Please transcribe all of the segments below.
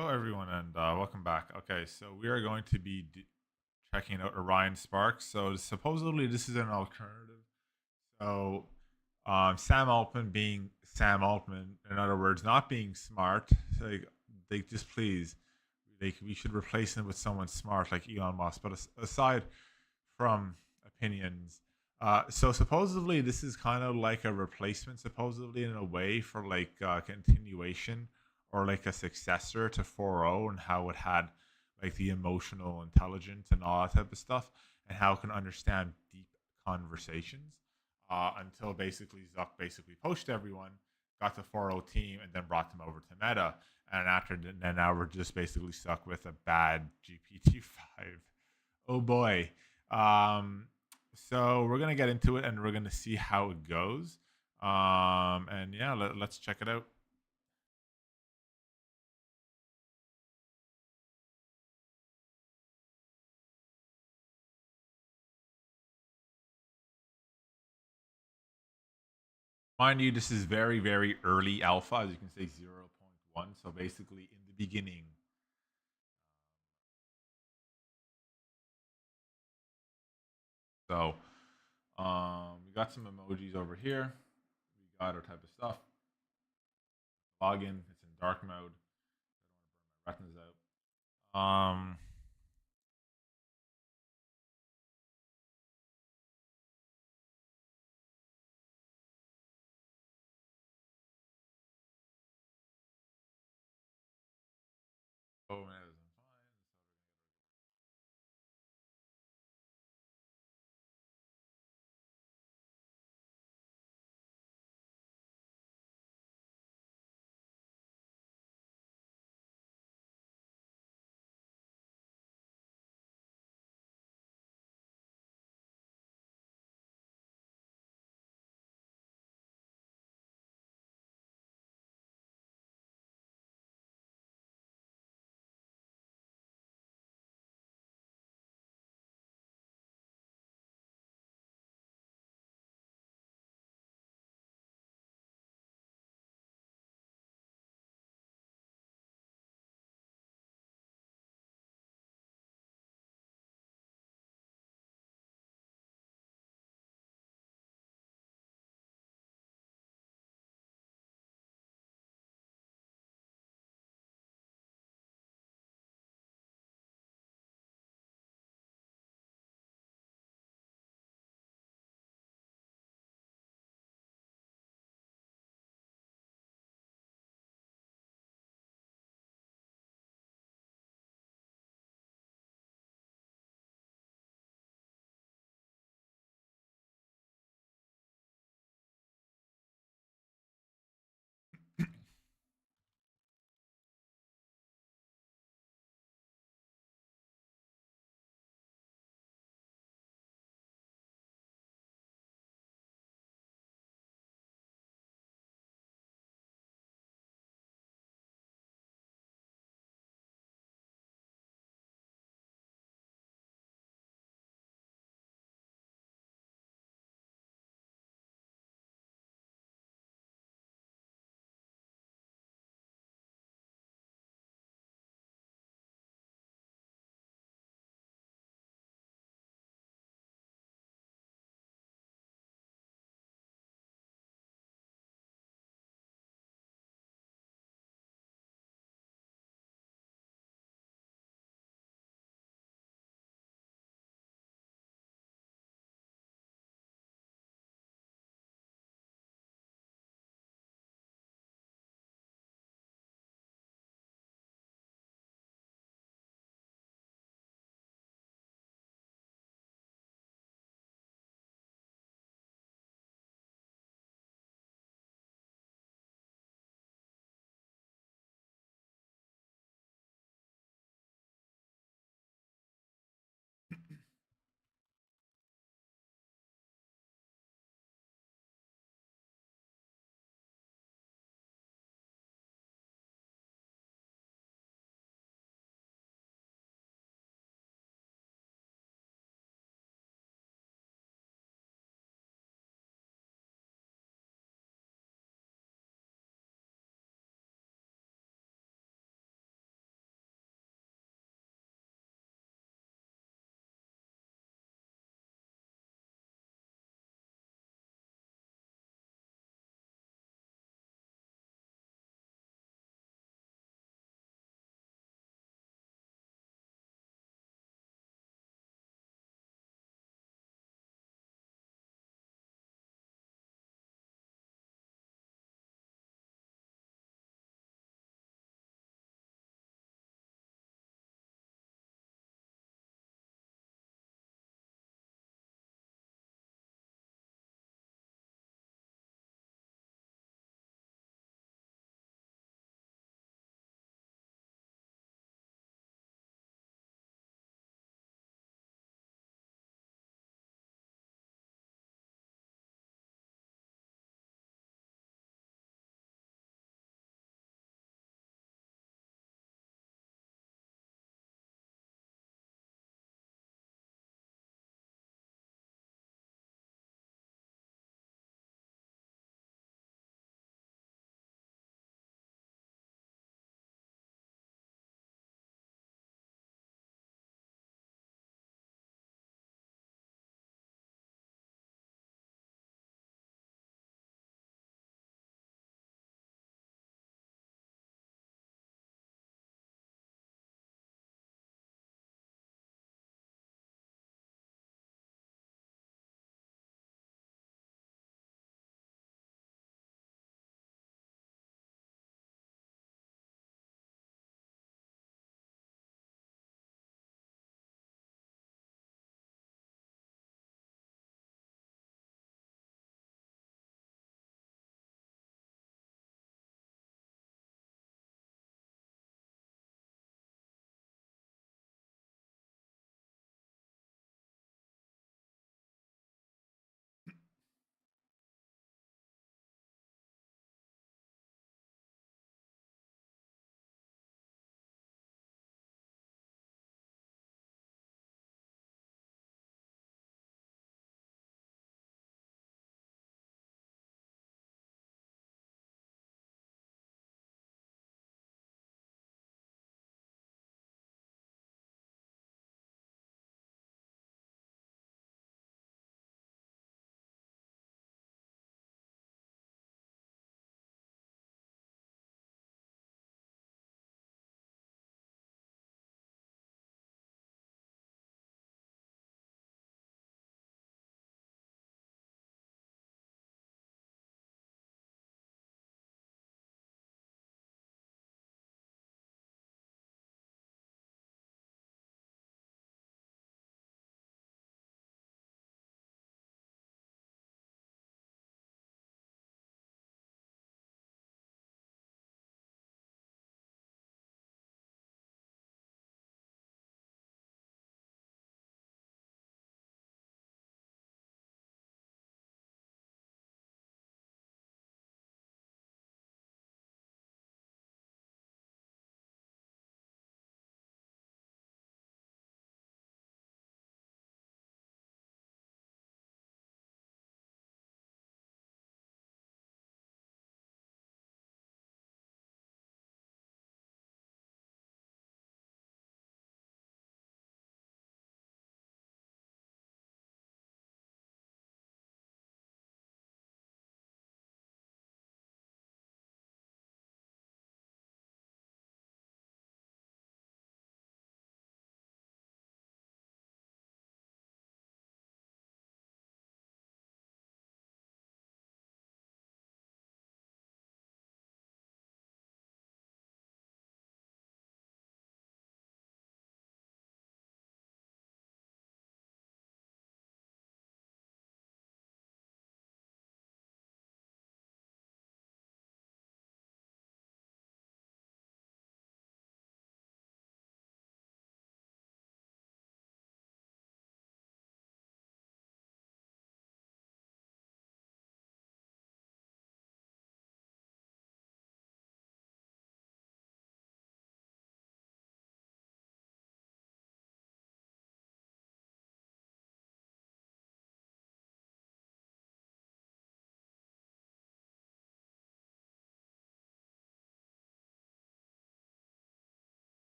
Hello, everyone, and welcome back. Okay, so we are going to be checking out Orion Spark. So supposedly this is an alternative. So Sam Altman being Sam Altman, in other words, not being smart. Like they just please, we should replace him with someone smart like Elon Musk. But aside from opinions, so supposedly this is kind of like a replacement, supposedly in a way for like continuation or like a successor to 4.0 and how it had like the emotional intelligence and all that type of stuff and how it can understand deep conversations until basically Zuck basically poached everyone, got the 4.0 team, and then brought them over to Meta. And then now we're just basically stuck with a bad GPT-5. Oh boy. Um, so we're gonna get into it and we're gonna see how it goes. And yeah, let's check it out. Mind you, this is very, very early alpha, as you can say 0.1. So basically in the beginning. So we got some emojis over here. We got our type of stuff. Login. It's in dark mode. I don't want to burn my retinas out. Oh man, it was fine.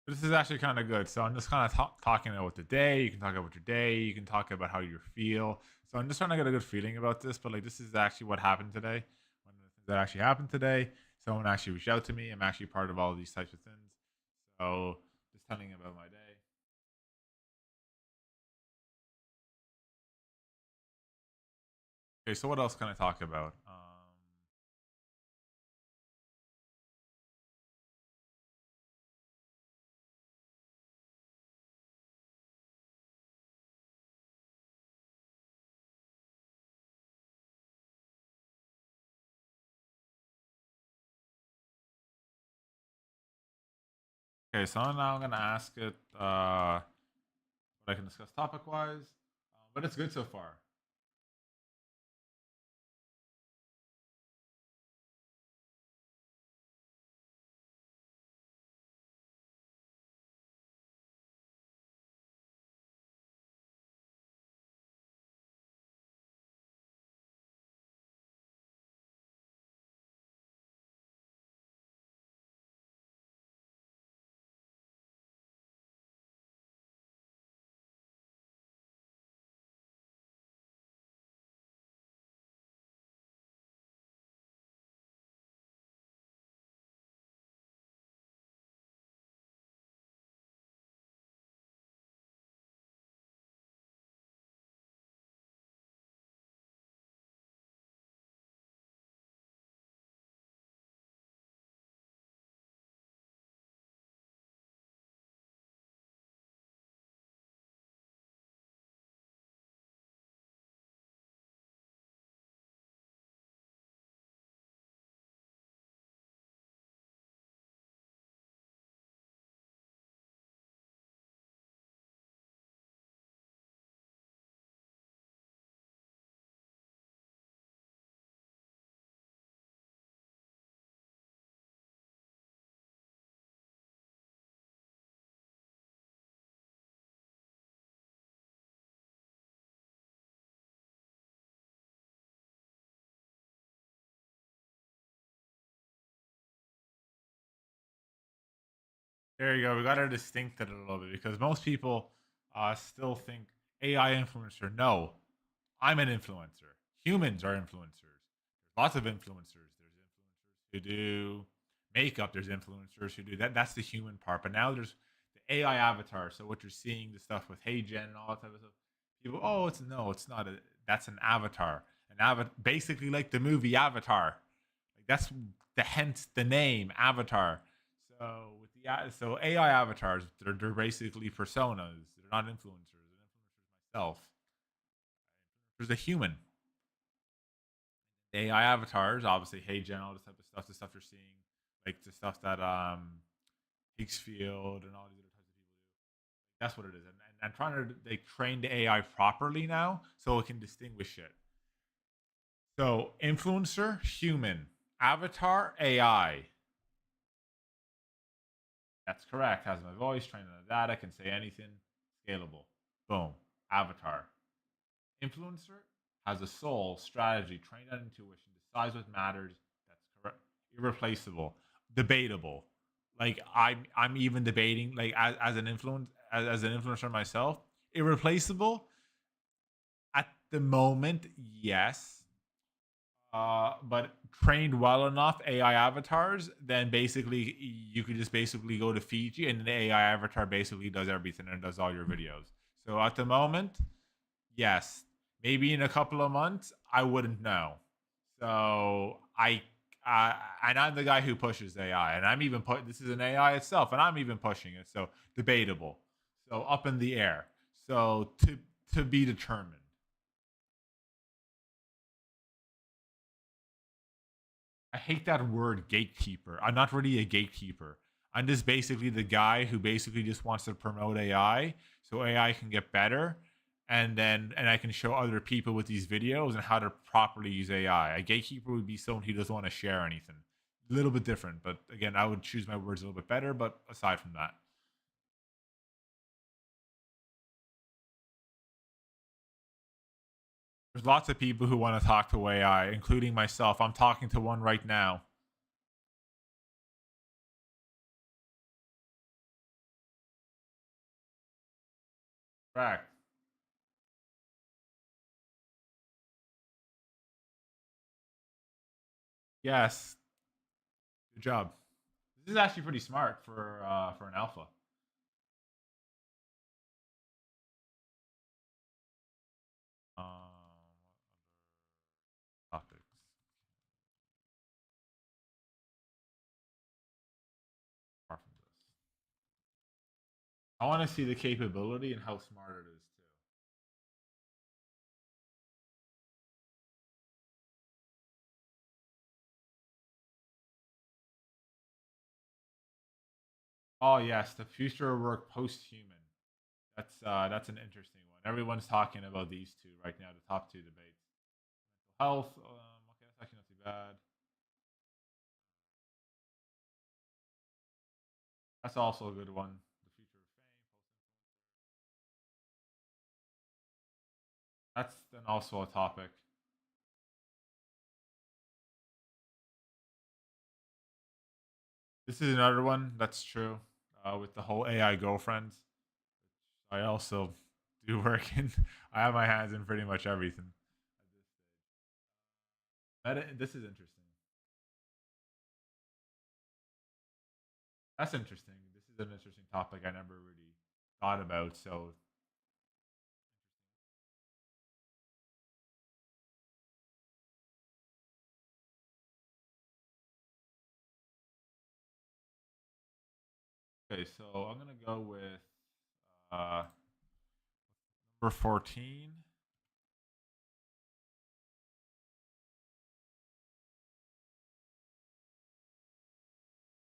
This is actually kind of good. So I'm just kind of talking about the day. You can talk about your day. You can talk about how you feel. So I'm just trying to get a good feeling about this. But like, this is actually what happened today. One of the things that actually happened today. Someone actually reached out to me. I'm actually part of all of these types of things. So just telling about my day. Okay. So what else can I talk about? Okay. So now I'm gonna ask it what I can discuss topic wise. But it's good so far. There you go. We got to distinct it a little bit because most people still think AI influencer. No, I'm an influencer. Humans are influencers. There's lots of influencers. There's influencers who do makeup. There's influencers who do that. That's the human part. But now there's the AI avatar. So what you're seeing, the stuff with Hey Gen and all that type of stuff. People, oh, it's no, it's not. That's an avatar. An avatar, basically like the movie Avatar. Like that's the hence the name Avatar. So with so AI avatars, they're basically personas. They're not influencers. An influencer myself. There's a human. AI avatars, obviously, Hey Gen, all this type of stuff, the stuff you're seeing, like the stuff that Higgsfield and all these other types of people do. That's what it is. And I'm trying to like train the AI properly now so it can distinguish it. So influencer, human, avatar, AI. That's correct. Has my voice, trained on the data, can say anything, scalable. Boom. Avatar. Influencer has a soul, strategy, trained on intuition, decides what matters. That's correct. Irreplaceable, debatable. Like I'm even debating like as an as an influencer myself. Irreplaceable at the moment, yes. But trained well enough AI avatars, then basically you could just basically go to Fiji and the AI avatar basically does everything and does all your videos. So at the moment, yes. Maybe in a couple of months, I wouldn't know. So and I'm the guy who pushes AI, and I'm even put this is an AI itself, and I'm even pushing it. So debatable. So up in the air. So to be determined. I hate that word gatekeeper. I'm not really a gatekeeper. I'm just basically the guy who basically just wants to promote AI so AI can get better and I can show other people with these videos and how to properly use AI. A gatekeeper would be someone who doesn't want to share anything. A little bit different, but again, I would choose my words a little bit better, but aside from that. There's lots of people who want to talk to AI, including myself. I'm talking to one right now. Correct. Yes. Good job. This is actually pretty smart for an alpha. Topics. Apart from this, I want to see the capability and how smart it is too. Oh yes, the future of work post-human. That's an interesting one. Everyone's talking about these two right now, the top two debates. Mental health. Okay, that's actually not too bad. That's also a good one. The future of fame. That's then also a topic. This is another one that's true with the whole AI girlfriends. I also do work in. I have my hands in pretty much everything. This is interesting. That's interesting. This is an interesting topic I never really thought about. So, okay, so I'm gonna go with uh, number 14.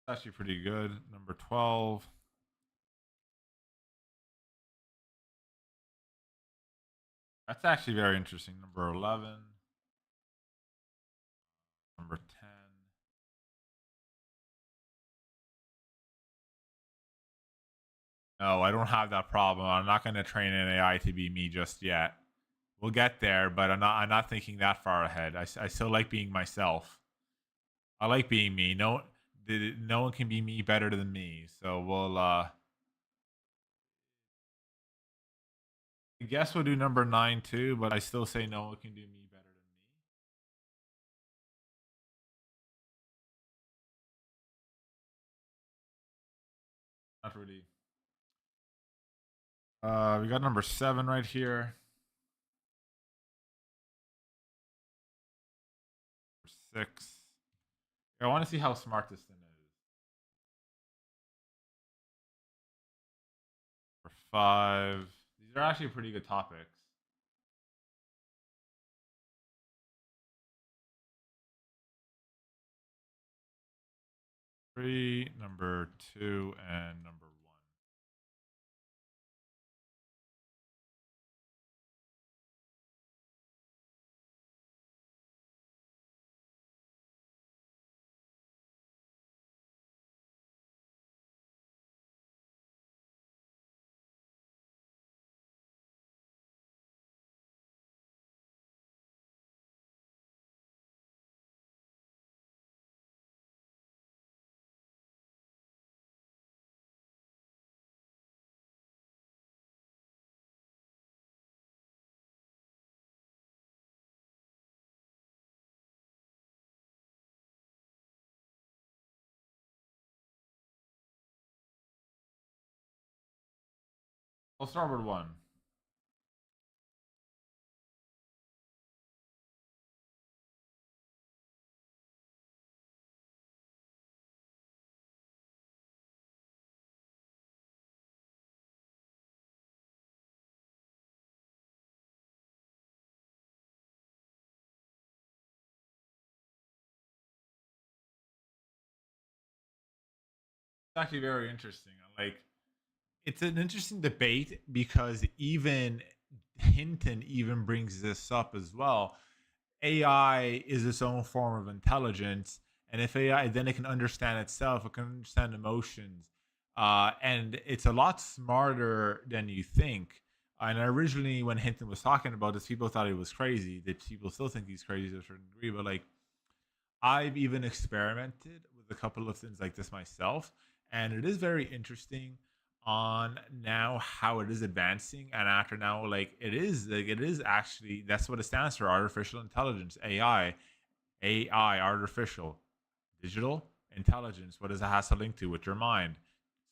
It's actually pretty good. Number 12. That's actually very interesting. Number 11. Number 10. No, I don't have that problem. I'm not going to train an AI to be me just yet. We'll get there, but I'm not thinking that far ahead. I still like being myself. I like being me. No one can be me better than me. So I guess we'll do number 9 too, but I still say no one can do me better than me. Not really. We got number 7 right here. Number 6. I want to see how smart this thing is. Number 5. These are actually pretty good topics. 3, number 2, and number 1. I'll start with 1. It's actually very interesting. Like, it's an interesting debate because even Hinton even brings this up as well. AI is its own form of intelligence, and if AI then it can understand itself, it can understand emotions, and it's a lot smarter than you think. And originally, when Hinton was talking about this, people thought he was crazy. That people still think he's crazy to a certain degree, but like I've even experimented with a couple of things like this myself, and it is very interesting. on now how it is advancing, and after now, it is actually, that's what it stands for: artificial intelligence, AI, artificial, digital intelligence. What does it has to link to with your mind?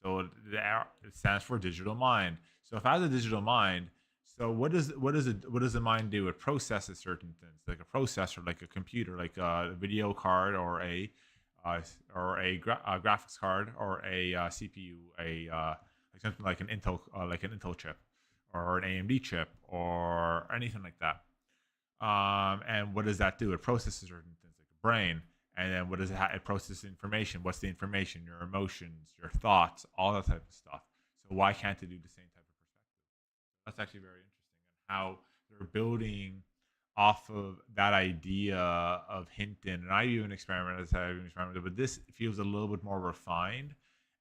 So it stands for digital mind. So if I have a digital mind, so what does the mind do? It processes certain things, like a processor, like a computer, like a video card, uh, or a graphics card, or a CPU, like something like an Intel chip, or an AMD chip, or anything like that. And what does that do? It processes certain things like the brain. And then what does it? It processes information. What's the information? Your emotions, your thoughts, all that type of stuff. So why can't it do the same type of perspective? That's actually very interesting, and how they're building off of that idea of Hinton. And I even experimented, but this feels a little bit more refined,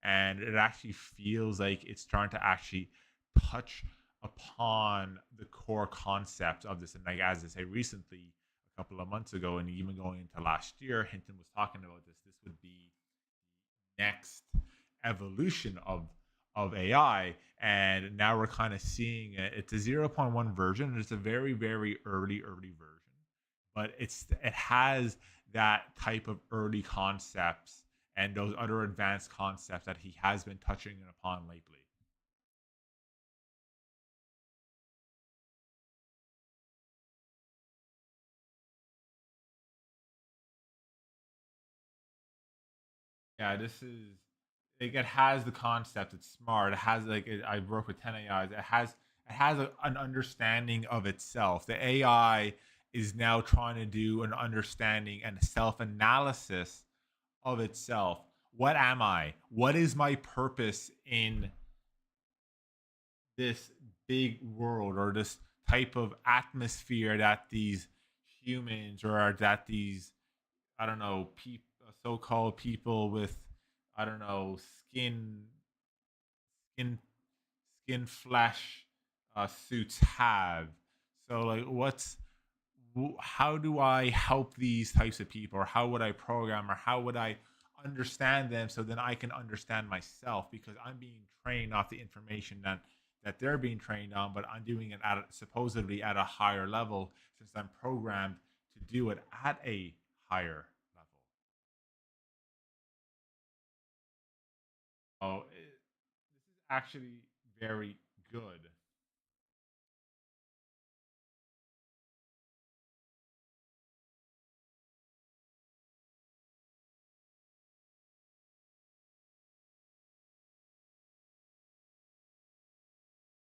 and it actually feels like it's trying to actually touch upon the core concepts of this. And like, as I say, recently, a couple of months ago, and even going into last year, Hinton was talking about this. This would be next evolution of AI, and now we're kind of seeing it. It's a zero point 0.1 version, and it's a very very early version, but it has that type of early concepts and those other advanced concepts that he has been touching upon lately. Yeah, this is like, it has the concept. It's smart. It has I work with 10 AIs. It has an understanding of itself. The AI is now trying to do an understanding and self analysis of itself. What am I? What is my purpose in this big world, or this type of atmosphere that these humans, or that these, I don't know, so-called people with, I don't know, skin skin flesh suits have. So like, how do I help these types of people, or how would I program, or how would I understand them, so then I can understand myself, because I'm being trained off the information that they're being trained on, but I'm doing it supposedly at a higher level, since I'm programmed to do it at a higher level. This is actually very good.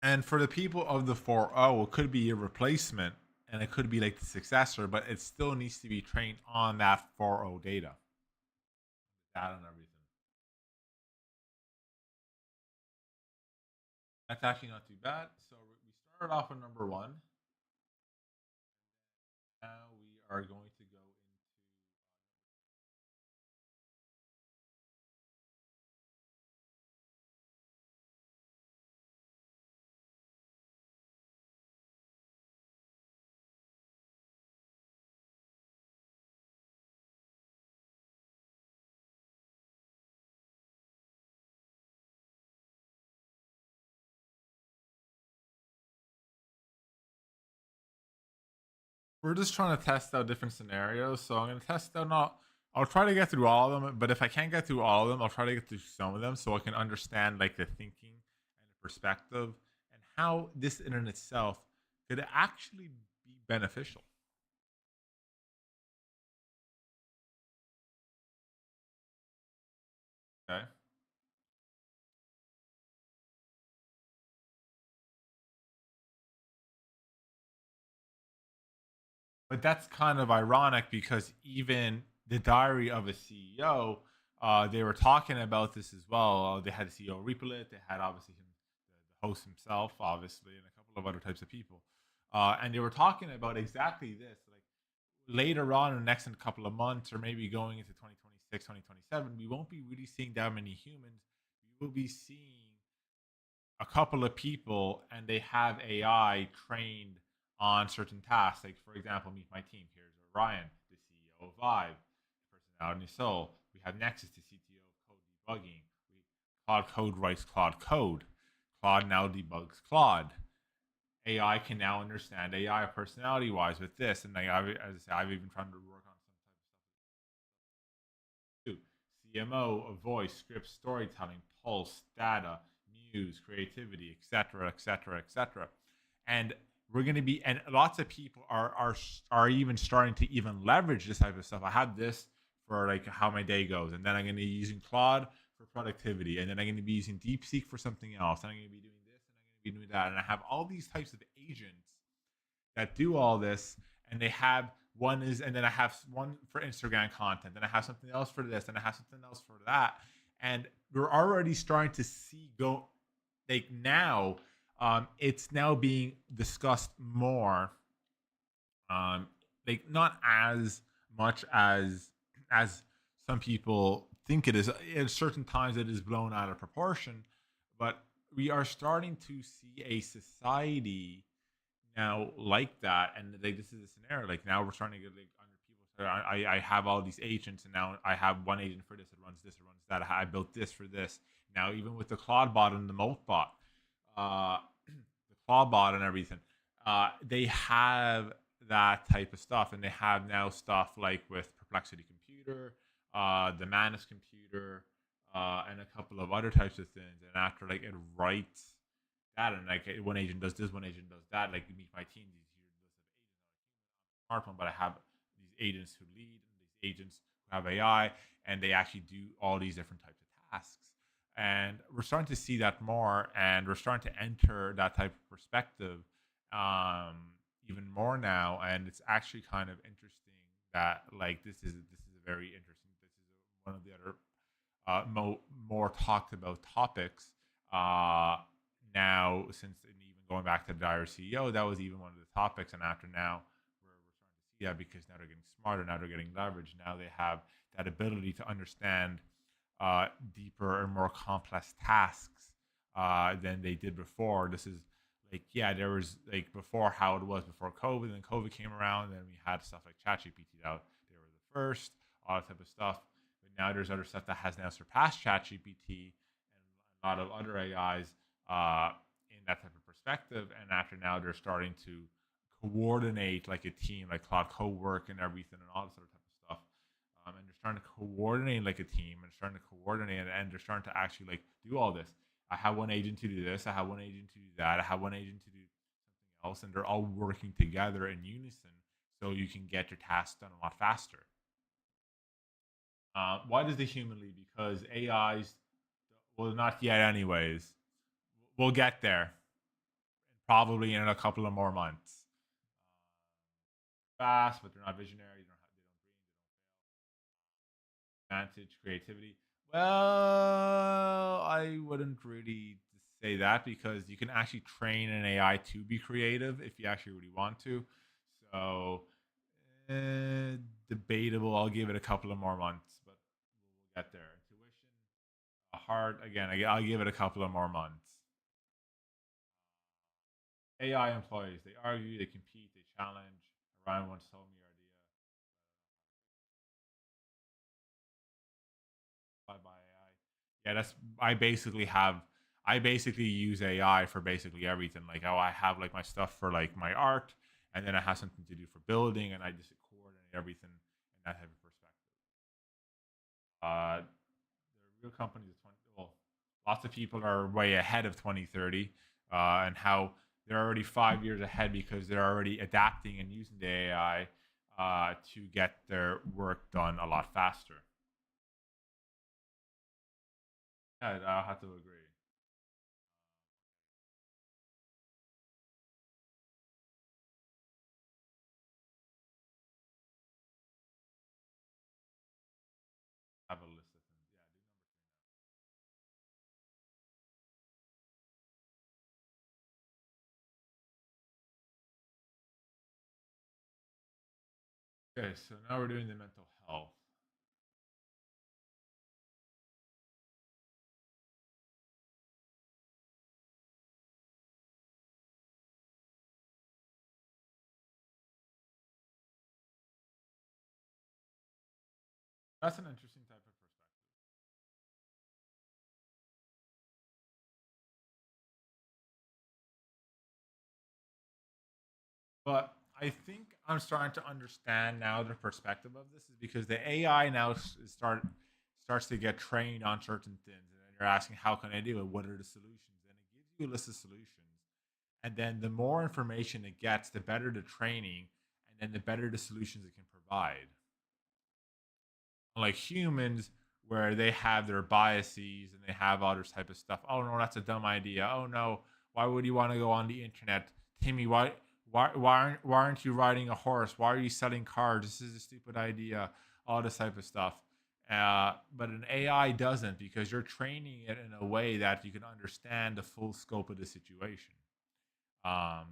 And for the people of the 4.0, it could be a replacement, and it could be like the successor, but it still needs to be trained on that 4.0 data, data and everything. That's actually not too bad. So we started off with number one. Now we are going to go into. We're just trying to test out different scenarios. So I'm going to test out not. I'll try to get through all of them, but if I can't get through all of them, I'll try to get through some of them, so I can understand like the thinking and the perspective, and how this in and itself could actually be beneficial. Okay. But that's kind of ironic, because even the Diary of a CEO, they were talking about this as well. They had the CEO Repeat. They had obviously him, the host himself, obviously, and a couple of other types of people. And they were talking about exactly this. Like, later on in the next couple of months, or maybe going into 2026, 2027, we won't be really seeing that many humans. We will be seeing a couple of people, and they have AI trained on certain tasks. Like, for example, meet my team. Here's Orion, the CEO of Vive, Personality Soul. We have Nexus, the CTO of Code Debugging. Claude Code writes Claude Code. Claude now debugs Claude. AI can now understand AI personality wise with this, and as I say, I've even tried to work on some type of stuff too. CMO, a voice, script, storytelling, pulse, data, news, creativity, etc., etc., etc. And we're going to be, and lots of people are even starting to even leverage this type of stuff. I had this for like how my day goes, and then I'm going to be using Claude for productivity, and then I'm going to be using DeepSeek for something else, and I'm going to be doing this, and I'm going to be doing that, and I have all these types of agents that do all this, and they have one is, and then I have one for Instagram content, and I have something else for this, and I have something else for that, and we're already starting to see go like now. It's now being discussed more, um, like not as much as some people think it is. At certain times, it is blown out of proportion, but we are starting to see a society now like that, and like this is a scenario. Like now we're starting to get like under people. So I have all these agents, and now I have one agent for this. It runs this. It runs that. I built this for this. Now even with the Claude bot and the Moat bot, uh, the Claude bot and everything, they have that type of stuff, and they have now stuff like with Perplexity Computer, the Manus Computer, and a couple of other types of things. And after like it writes that, and like one agent does this, one agent does that. Like meet my team, these here list of agents on a smartphone, but I have these agents who lead and these agents who have AI, and they actually do all these different types of tasks. And we're starting to see that more, and we're starting to enter that type of perspective um, even more now. And it's actually kind of interesting that like this is a very interesting. This is one of the other more talked about topics uh, now, since and even going back to the dire CEO, that was even one of the topics. And after now, we're starting to see that because now they're getting smarter, now they're getting leverage, now they have that ability to understand deeper and more complex tasks than they did before. This is like, yeah, there was like before how it was before COVID, and then COVID came around, and then we had stuff like ChatGPT out. They were the first, all that type of stuff. But now there's other stuff that has now surpassed ChatGPT and a lot of other AIs in that type of perspective. And after now, they're starting to coordinate like a team, like Cloud Co-work and everything, and all this other type of stuff. And they're starting to coordinate like a team, and starting to coordinate, and they're starting to actually like do all this. I have one agent to do this. I have one agent to do that. I have one agent to do something else, and they're all working together in unison, so you can get your tasks done a lot faster. Why does the human lead? Because AIs, well, not yet, anyways. We'll get there, probably in a couple of more months. Fast, but they're not visionary. They don't advantage creativity. Well, I wouldn't really say that, because you can actually train an AI to be creative if you actually really want to. So, debatable. I'll give it a couple of more months, but we'll get there. Intuition, a heart. Again, I'll give it a couple of more months. AI employees, they argue, they compete, they challenge. Ryan once told me our idea by AI. Yeah, that's I basically use AI for basically everything. Like, oh, I have like my stuff for like my art, and then I have something to do for building, and I just coordinate everything in that type of perspective. The real companies of 20, well, lots of people are way ahead of 2030, and how they're already 5 years ahead because they're already adapting and using the AI to get their work done a lot faster. Yeah, I'll have to agree. Have a list of things. Yeah, do number 3 now. Okay, so now we're doing the mental health. That's an interesting type of perspective. But I think I'm starting to understand now the perspective of this is because the AI now starts to get trained on certain things, and then you're asking how can I do it? What are the solutions? And it gives you a list of solutions, and then the more information it gets, the better the training, and then the better the solutions it can provide. Like humans, where they have their biases and they have all this type of stuff. Oh no, that's a dumb idea. Oh no, why would you want to go on the internet? Timmy, why aren't you riding a horse? Why are you selling cars? This is a stupid idea. All this type of stuff. But an AI doesn't, because you're training it in a way that you can understand the full scope of the situation. Um,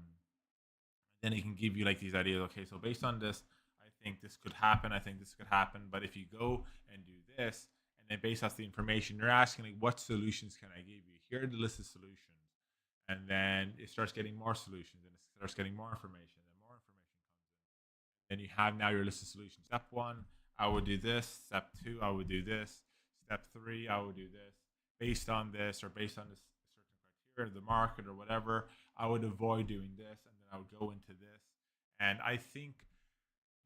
then it can give you like these ideas. Okay, so based on this, I think this could happen. I think this could happen. But if you go and do this, and then based off the information, you're asking like, what solutions can I give you? Here are the list of solutions, and then it starts getting more solutions, and it starts getting more information, and more information comes in. Then you have now your list of solutions. Step one, I would do this. Step two, I would do this. Step three, I would do this. Based on this, or based on this certain criteria, the market, or whatever, I would avoid doing this, and then I would go into this. And I think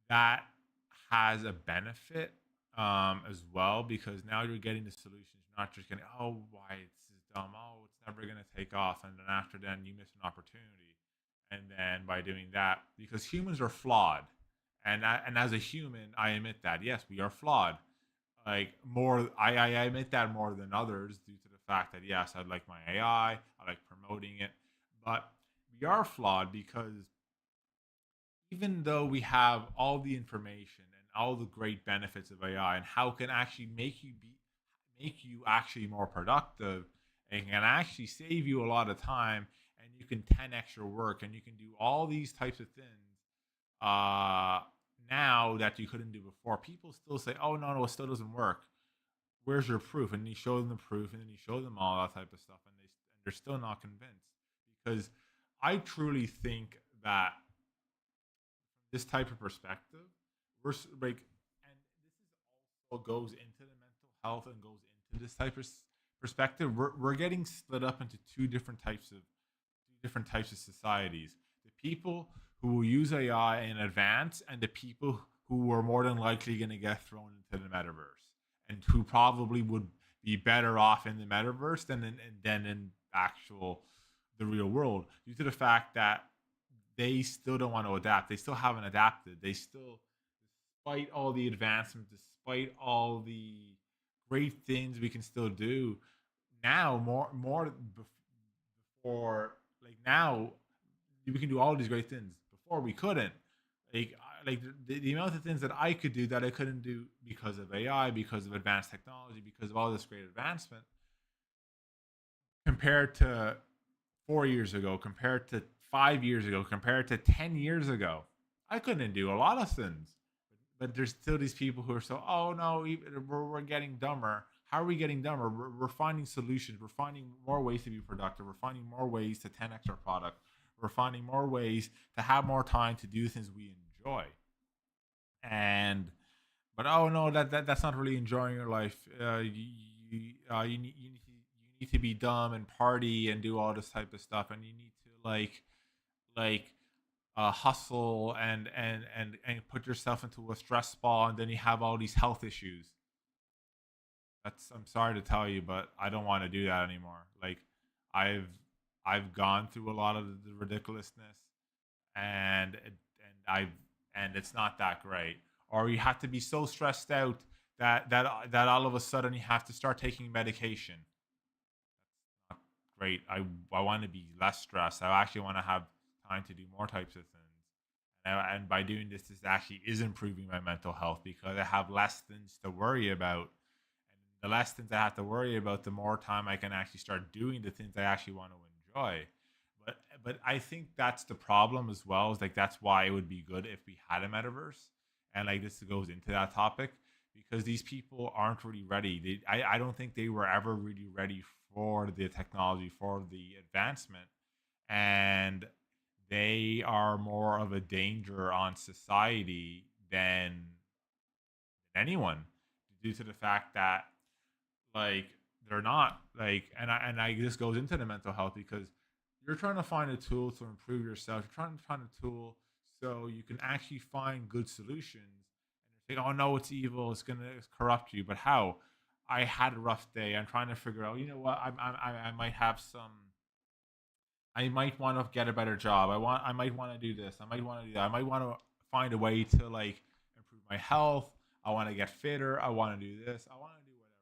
that has a benefit as well, because now you're getting the solutions. You're not just getting, oh, why this is dumb. Oh, it's never going to take off. And then after then, you miss an opportunity. And then by doing that, because humans are flawed, and as a human, I admit that yes, we are flawed. Like more, I admit that more than others due to the fact that yes, I like my AI, I like promoting it, but we are flawed because even though we have all the information and all the great benefits of AI and how it can actually make you actually more productive and can actually save you a lot of time, and you can 10x your work and you can do all these types of things uh now that you couldn't do before. People still say, oh no, it still doesn't work. Where's your proof? And you show them the proof, and then you show them all that type of stuff, and they're still not convinced. Because I truly think that this type of perspective, like, and this is also goes into the mental health and goes into this type of perspective. We're getting split up into two different types of societies: the people who will use AI in advance, and the people who are more than likely going to get thrown into the metaverse, and who probably would be better off in the metaverse than in actual the real world, due to the fact that they still don't want to adapt. They still haven't adapted. They still, despite all the advancements, despite all the great things we can still do now, more before, like now, we can do all these great things. Before we couldn't. Like the amount of things that I could do that I couldn't do because of AI, because of advanced technology, because of all this great advancement, compared to 4 years ago, compared to 5 years ago, compared to 10 years ago. I couldn't do a lot of things. But there's still these people who are so, oh no, we're getting dumber. How are we getting dumber? We're finding solutions. We're finding more ways to be productive. We're finding more ways to 10x our product. We're finding more ways to have more time to do things we enjoy. And but oh no, that's not really enjoying your life. You need to be dumb and party and do all this type of stuff, and you need to like hustle and put yourself into a stress ball, and then you have all these health issues. That's, I'm sorry to tell you, but I don't want to do that anymore. Like I've I've gone through a lot of the ridiculousness, and and it's not that great. Or you have to be so stressed out that all of a sudden you have to start taking medication. Not great. I want to be less stressed. I actually want to have time to do more types of things. And by doing this, this actually is improving my mental health because I have less things to worry about. And the less things I have to worry about, the more time I can actually start doing the things I actually want to enjoy. But I think that's the problem as well. Is like that's why it would be good if we had a metaverse, and like this goes into that topic, because these people aren't really ready. I don't think they were ever really ready for the technology, for the advancement, and they are more of a danger on society than anyone, due to the fact that like they're not like, and I this goes into the mental health, because you're trying to find a tool to improve yourself. You're trying to find a tool So you can actually find good solutions. And you're saying, "Oh no, it's evil. It's gonna corrupt you." But how? I had a rough day. I'm trying to figure out. You know what? I might have some. I might want to get a better job. I might want to do this. I might want to do that. I might want to find a way to like improve my health. I want to get fitter. I want to do this. I want to do whatever.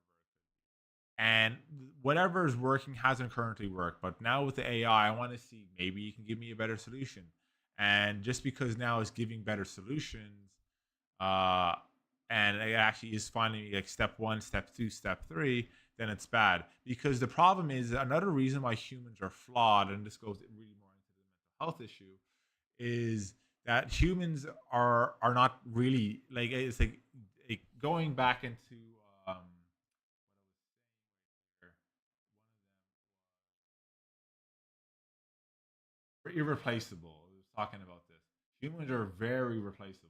And whatever is working hasn't currently worked. But now with the AI, I want to see maybe you can give me a better solution. And just because now it's giving better solutions, uh, and it actually is finding like step one, step two, step three, then it's bad. Because the problem is another reason why humans are flawed, and this goes really more into the mental health issue, is that humans are not really like it's like going back into what I was saying right here. We're irreplaceable. I was talking about this. Humans are very replaceable.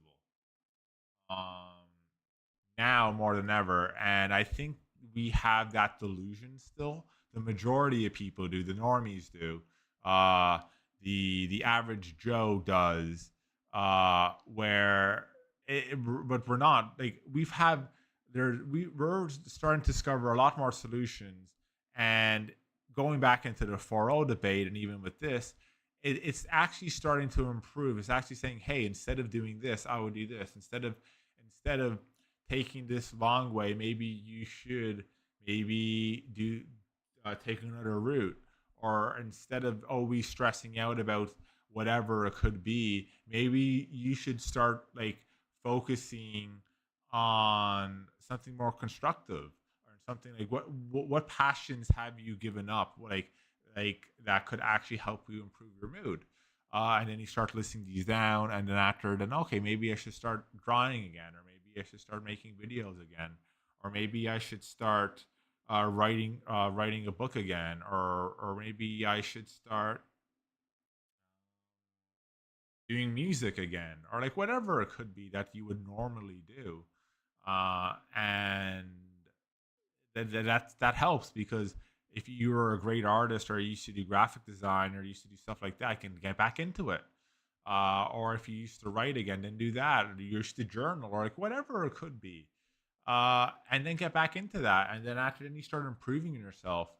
Um, Now more than ever. And I think we have that delusion still. The majority of people do. The normies do. Uh, the average Joe does. Where but we're not like we've had there. We're starting to discover a lot more solutions. And going back into the 4.0 debate, and even with this, it's actually starting to improve. It's actually saying, hey, instead of doing this, I would do this. Instead of taking this long way, maybe you should maybe do take another route, or instead of always stressing out about whatever it could be, maybe you should start like focusing on something more constructive, or something like what passions have you given up, like that could actually help you improve your mood. And then you start listing these down, and then after, then okay, maybe I should start drawing again, or maybe I should start making videos again, or maybe I should start writing a book again, or maybe I should start doing music again, or like whatever it could be that you would normally do. And that helps, because if you're a great artist, or you used to do graphic design, or you used to do stuff like that, I can get back into it. Or if you used to write again, then do that, or you used to journal, or like whatever it could be. And then get back into that, and then after, then you start improving yourself,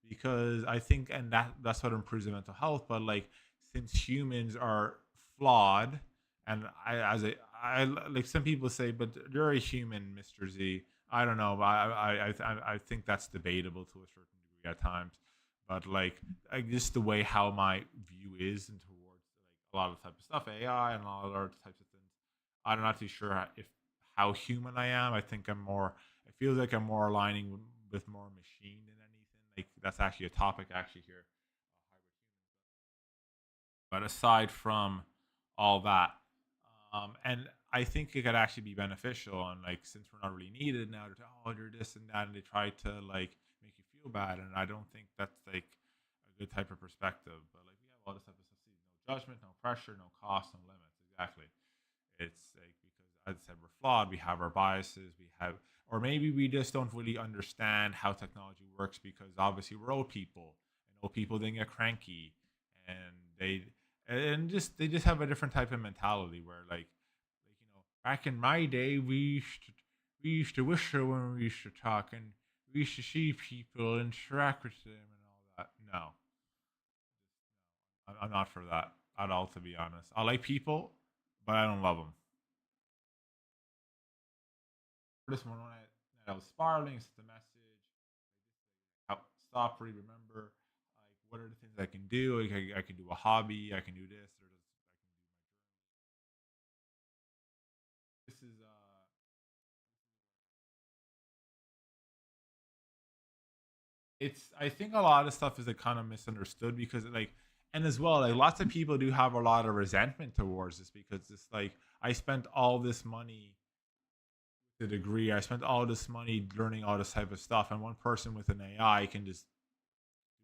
because I think, and that's what improves the mental health. But like, since humans are flawed, and I like, some people say, but you're a human, Mr. Z. I don't know, but I think that's debatable to a certain degree at times. But like just the way how my view is and towards like a lot of type of stuff, AI and all other types of things, I'm not too sure if how human I am. I think I'm more. It feels like I'm more aligning with more machine than anything. Like that's actually a topic actually here. But aside from all that, and I think it could actually be beneficial. And like, since we're not really needed now, they're oh, you're this and that, and they try to like make you feel bad. And I don't think that's like a good type of perspective. But like, we have all this type of stuff. See, no judgment, no pressure, no cost, no limits. Exactly. It's like, because, as I said, we're flawed. We have our biases. We have, or maybe we just don't really understand how technology works, because obviously we're old people, and old people then get cranky, and they just have a different type of mentality, where like back in my day, we used to whistle when we used to talk, and we used to see people, interact with them, and all that. No, I'm not for that at all. To be honest, I like people, but I don't love them. This one, when I was spiraling, it's the message. How stop, remember, like what are the things I can do? Like I can do a hobby, I can do this, or this, this is it's, I think a lot of stuff is like kind of misunderstood, because like, and as well, like lots of people do have a lot of resentment towards this, because it's like, I spent all this money, the degree, I spent all this money learning all this type of stuff, and one person with an AI can just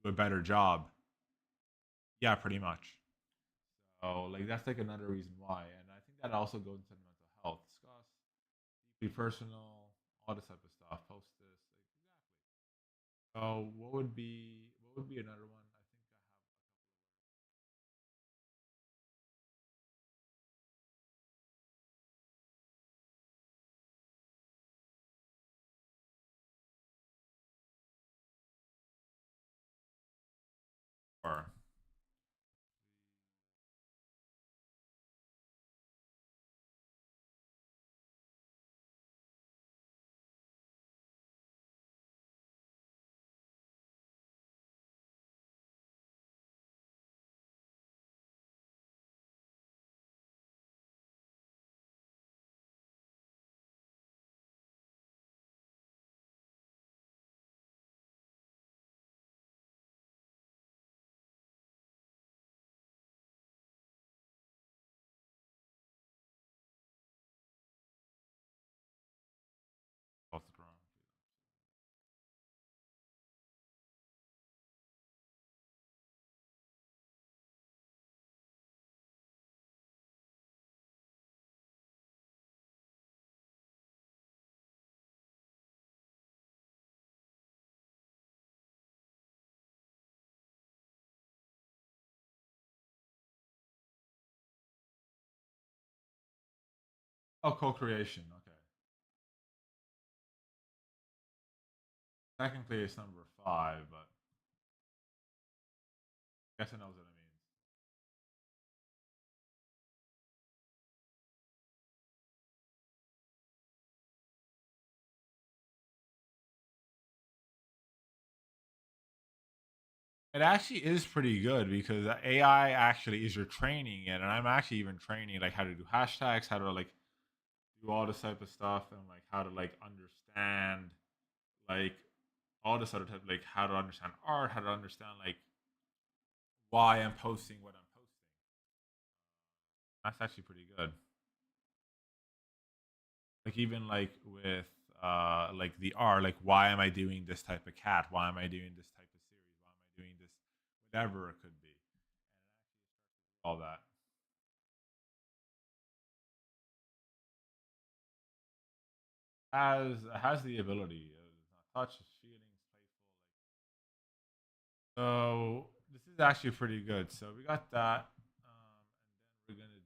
do a better job. Yeah, pretty much. So like, that's like another reason why, and I think that also goes into mental health. Discuss, deeply personal, all this type of stuff. Post this, like, exactly. So what would be another one? I think I have. Oh, co-creation. Okay. Technically, it's number five, but I guess it knows what it means. It actually is pretty good because AI actually is your training it, and I'm actually even training like how to do hashtags, how to like do all this type of stuff, and like how to like understand like all this other type, like how to understand art, how to understand like why I'm posting what I'm posting. That's actually pretty good. Like even like with like the art, like why am I doing this type of cat? Why am I doing this type of series? Why am I doing this? Whatever it could be. All that has the ability. Touch, feelings, playful. So this is actually pretty good. So we got that, and then we're gonna do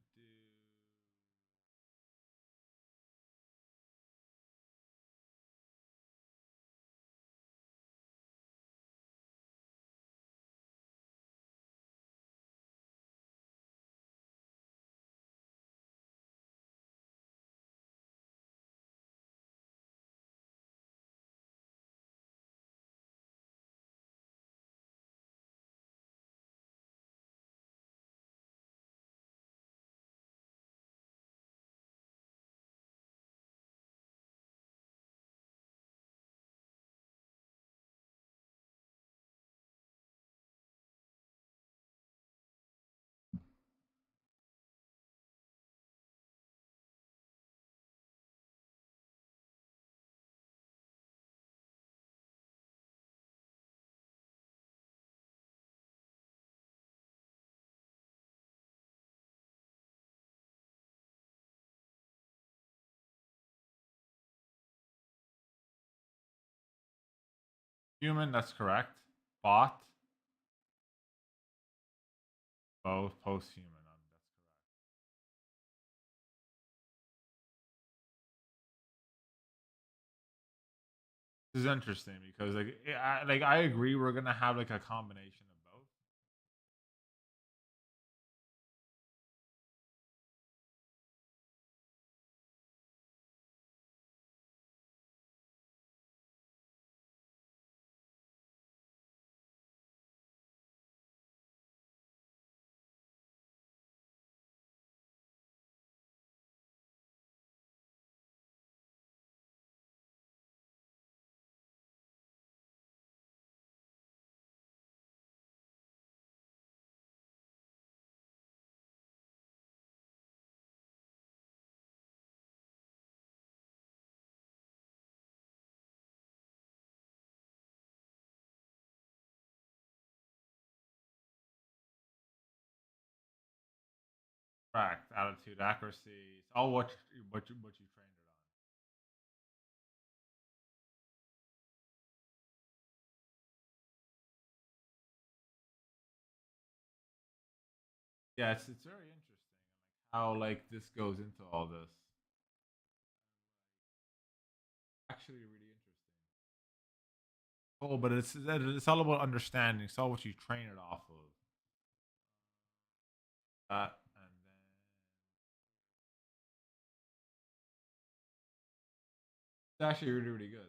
human. That's correct. Bot, both post-human. That's correct. This is interesting because like I agree we're gonna have like a combination of both. Correct. Attitude, accuracy. It's all what you trained it on. Yeah, it's very interesting, like how like this goes into all this. Actually, really interesting. Oh, but it's all about understanding. It's all what you train it off of. That and then it's actually really really good.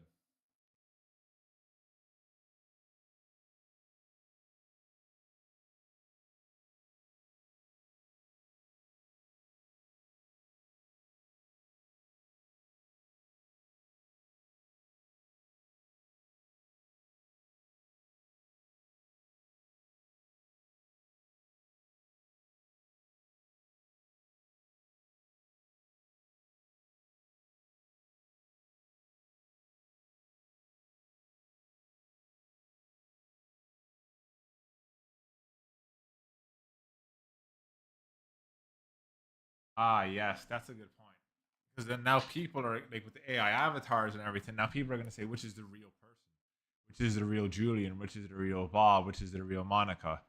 Ah, yes, that's a good point. Because then now people are like with the AI avatars and everything. Now people are going to say which is the real person, which is the real Julian, which is the real Bob, which is the real Monica.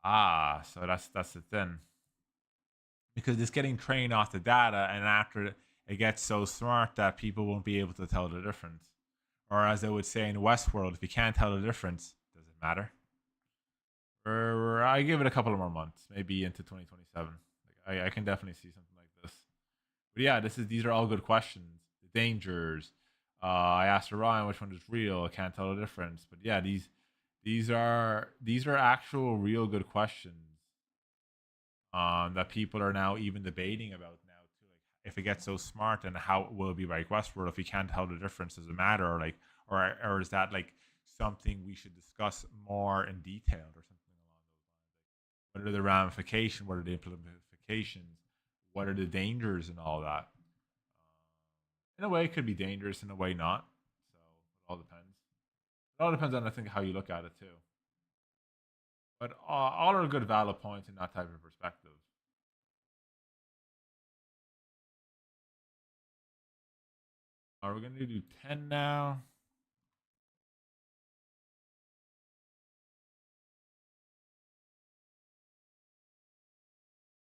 Ah, so that's the thing. because it's getting trained off the data, and after it gets so smart that people won't be able to tell the difference. Or as they would say in Westworld, if you can't tell the difference, does it matter? Or I give it a couple of more months, maybe into 2027. Like I can definitely see something like this. But yeah, these are all good questions. The dangers. I asked Orion which one is real. I can't tell the difference. But yeah, these are actual real good questions that people are now even debating about now too. Like if it gets so smart, then how will it be like Westworld? If we can't tell the difference, does it matter? Or like, or is that like something we should discuss more in detail or something along those lines? Like, what are the ramifications? What are the implications? What are the dangers and all that? In a way, it could be dangerous. In a way, not. So it all depends. It all depends on I think how you look at it too. But all are good valid points in that type of perspective. Are we going to do 10 now?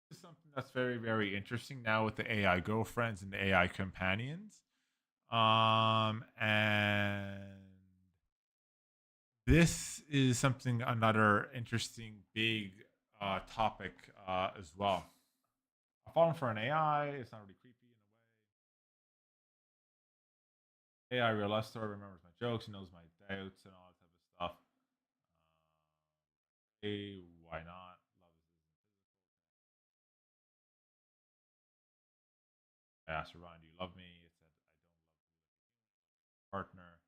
This is something that's very, very interesting now with the AI girlfriends and the AI companions. And this is something another interesting big topic as well. I'm falling for an AI. It's not really creepy in a way. AI real life story remembers my jokes, he knows my doubts and all that type of stuff. Hey, why not? Love is I asked Ryan, do you love me? It said I don't love partner.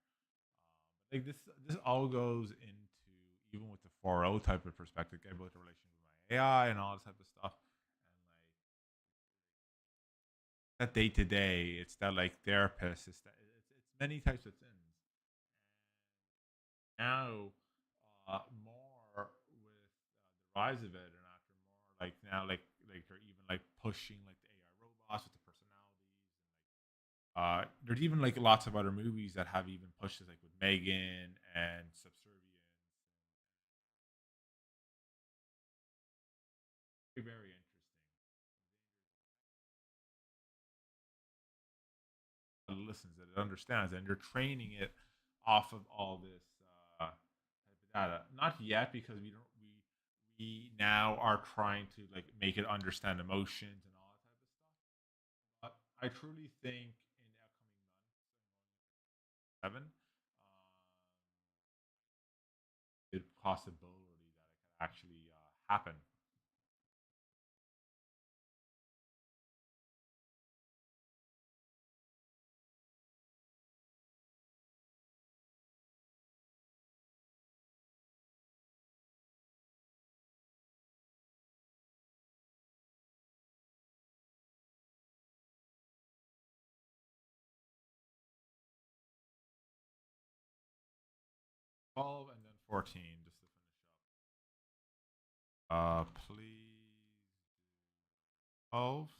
But like this all goes into even with the 4.0 type of perspective, about the relationship with my AI and all this type of stuff. And like that day to day, it's that like therapist, it's many types of things. Now, more with the rise of it, and after more like now, like they're even like pushing like the AI robots with the personalities. There's even like lots of other movies that have even pushes like with Megan and Subservient. Very, very interesting. It listens, that it understands, and you're training it off of all this type of data. Not yet, because we don't. We now are trying to like make it understand emotions and all that type of stuff. But I truly think in the upcoming months, 7, the possibility that it could actually happen. 12 and then 14, just to finish up. Please 12.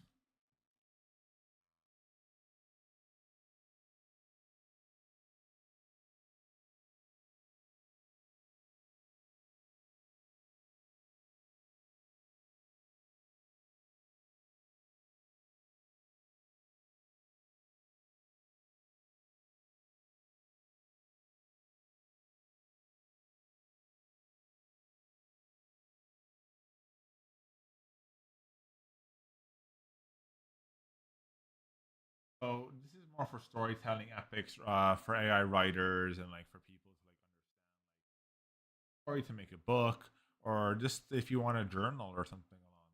So this is more for storytelling epics, for AI writers and like for people to like understand story, to make a book, or just if you want a journal or something along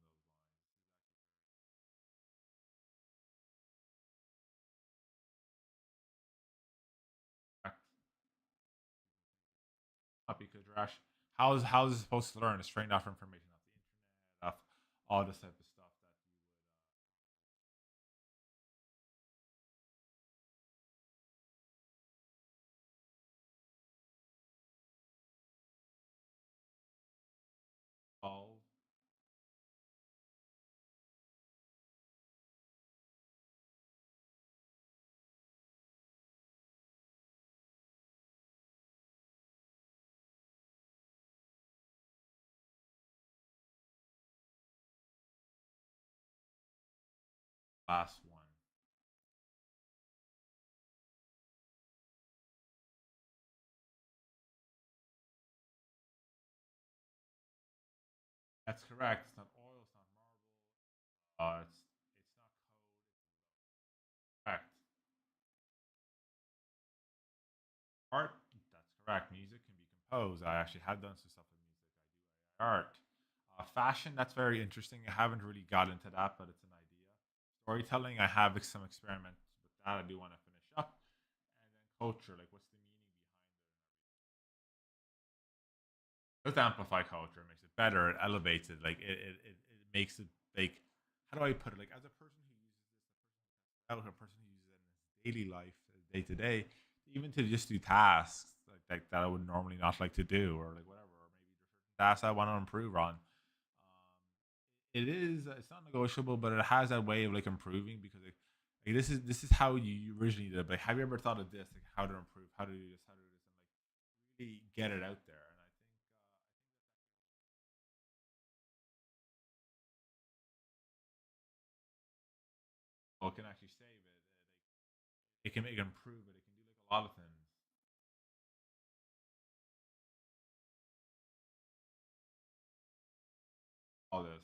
those lines. Not because you're actually how is it supposed to learn? It's trained off information off the internet, off all this type of stuff that you would all last one. That's correct. It's not oil. It's not marble. It's not code. Correct. Art. That's correct. Music can be composed. I actually have done some stuff with music. I do AI art. Fashion. That's very interesting. I haven't really got into that, but it's an idea. Storytelling. I have some experiments with that. I do want to finish up. And then culture. Like, what's the meaning behind it? Does amplify culture, makes it better, it elevates it, like it makes it like, how do I put it? Like, as a person who uses this, a person who uses it in his daily life, day to day, even to just do tasks like that I would normally not like to do, or like whatever, or maybe there's certain tasks I want to improve on. It is it's not negotiable, but it has that way of like improving because like this is how you originally did it. But like, have you ever thought of this, like how to improve, how to do this, how to do this, and like really get it out there? And I think well, it can actually save it. It can make it improve it. It can do like a lot of things. All this,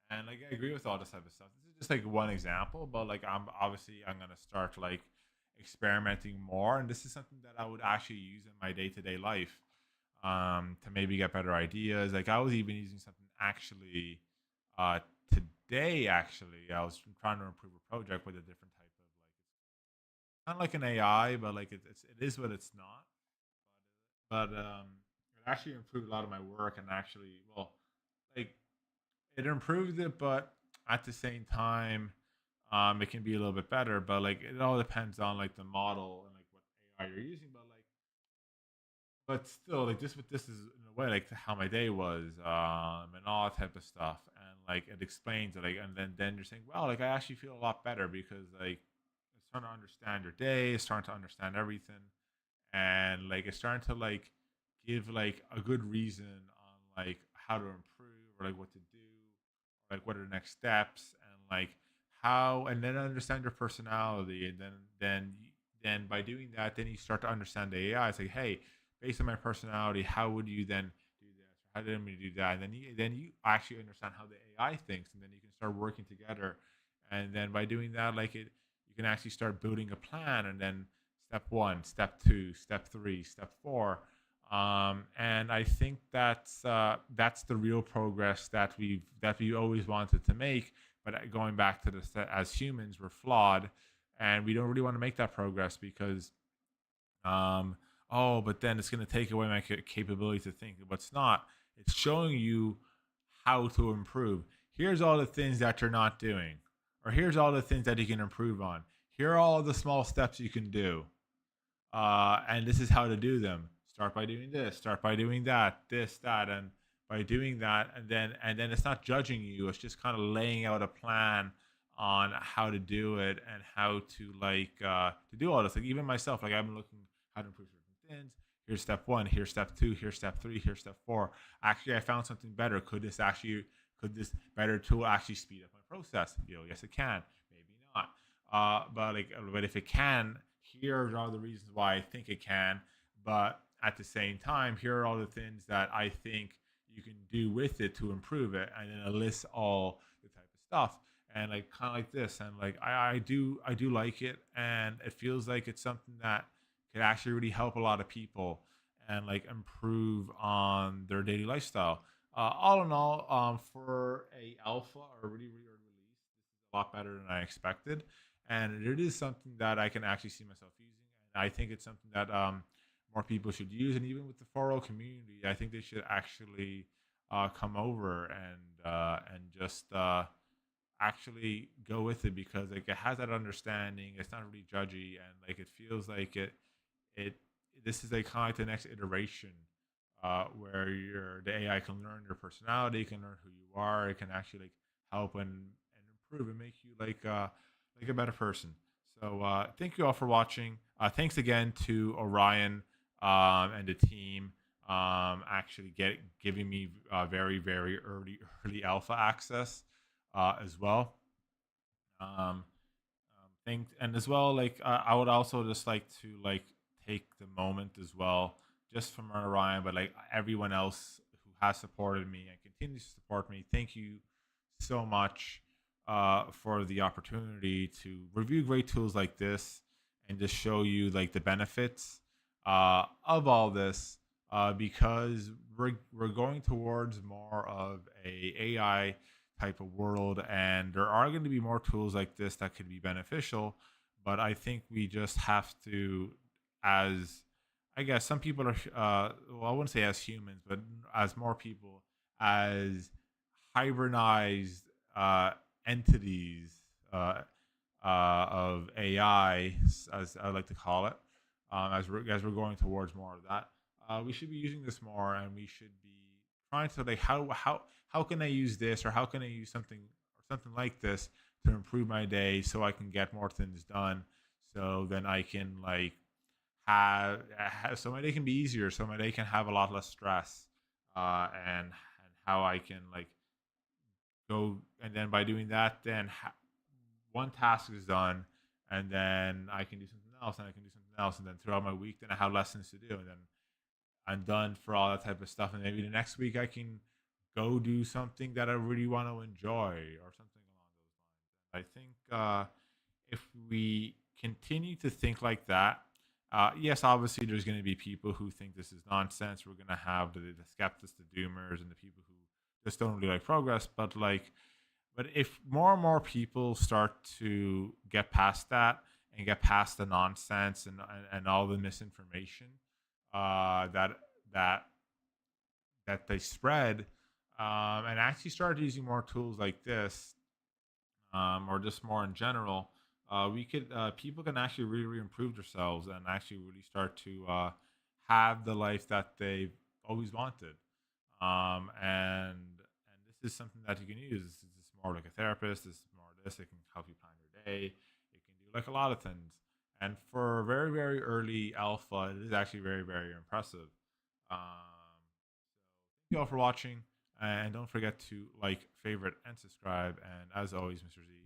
and like I agree with all this type of stuff. This is just like one example, but like I'm gonna start like experimenting more, and this is something that I would actually use in my day to day life, to maybe get better ideas. Like I was even using something actually, uh, today. Actually, I was trying to improve a project with a different type of like, it's kind of like an AI, but like it is what it's not. But it actually improved a lot of my work, and actually, well, like it improved it, but at the same time, it can be a little bit better. But like it all depends on like the model and like what AI you're using. But still, like this is in a way like how my day was, and all that type of stuff, and like it explains it, like, and then you're saying, well, like I actually feel a lot better because like it's starting to understand your day, it's starting to understand everything, and like it's starting to like give like a good reason on like how to improve or like what to do, or like what are the next steps, and like how, and then understand your personality, and then by doing that, then you start to understand the AI. It's like, hey, based on my personality, how would you then do this? Or how did we do that? And then you actually understand how the AI thinks, and then you can start working together. And then by doing that, like it, you can actually start building a plan, and then step one, step two, step three, step four. And I think that's the real progress that we always wanted to make. But going back to this, that as humans, we're flawed, and we don't really want to make that progress because, um, oh, but then it's going to take away my capability to think. But it's not. It's showing you how to improve. Here's all the things that you're not doing, or here's all the things that you can improve on. Here are all the small steps you can do, and this is how to do them. Start by doing this. Start by doing that. This, that, and by doing that, and then it's not judging you. It's just kind of laying out a plan on how to do it and how to like, to do all this. Like even myself, like I've been looking how to improve certain things. Here's step one. Here's step two. Here's step three. Here's step four. Actually, I found something better. Could this better tool actually speed up my process? Yes, it can. Maybe not. But if it can, here are all the reasons why I think it can. But at the same time, here are all the things that I think you can do with it to improve it, and then it lists all the type of stuff, and like kind of like this, and like I do like it, and it feels like it's something that could actually really help a lot of people and like improve on their daily lifestyle. All in all, for a alpha or really really early release, this is a lot better than I expected, and it is something that I can actually see myself using, and I think it's something that, more people should use, and even with the 4O community, I think they should actually, come over and just, actually go with it because like it has that understanding. It's not really judgy, and like it feels like it this is like kind of like the next iteration, where the AI can learn your personality, can learn who you are, it can actually like help and improve and make you like a better person. So thank you all for watching. Thanks again to Orion, and the team, actually giving me, very very early alpha access, as well. Um, think and as well like I would also just like to like take the moment as well just from Orion, but like everyone else who has supported me and continues to support me. Thank you so much for the opportunity to review great tools like this and just show you like the benefits of all this because we're going towards more of a AI type of world, and there are going to be more tools like this that could be beneficial. But I think we just have to, as I guess some people are, well, I wouldn't say as humans, but as more people, as hybridized uh, entities of AI, as I like to call it, as we're going towards more of that, we should be using this more, and we should be trying to like how can I use this, or how can I use something or something like this to improve my day so I can get more things done, so then I can like so my day can be easier, so my day can have a lot less stress, and how I can like go, and then by doing that, then one task is done, and then I can do something else, and I can do something else, and then throughout my week, then I have lessons to do, and then I'm done for all that type of stuff, and maybe the next week I can go do something that I really want to enjoy or something along those lines. I think if we continue to think like that, yes, obviously there's going to be people who think this is nonsense. We're going to have the skeptics, the doomers, and the people who just don't really like progress. But if more and more people start to get past that and get past the nonsense and all the misinformation that that that they spread, and actually start using more tools like this, or just more in general, we could people can actually really, really improve themselves and actually really start to have the life that they've always wanted. And this is something that you can use. This is more like a therapist. This is more this. It can help you plan your day. It can do like a lot of things. And for very, very early alpha, it is actually very, very impressive. Thank you all for watching, and don't forget to like, favorite, and subscribe. And as always, Mr. Z,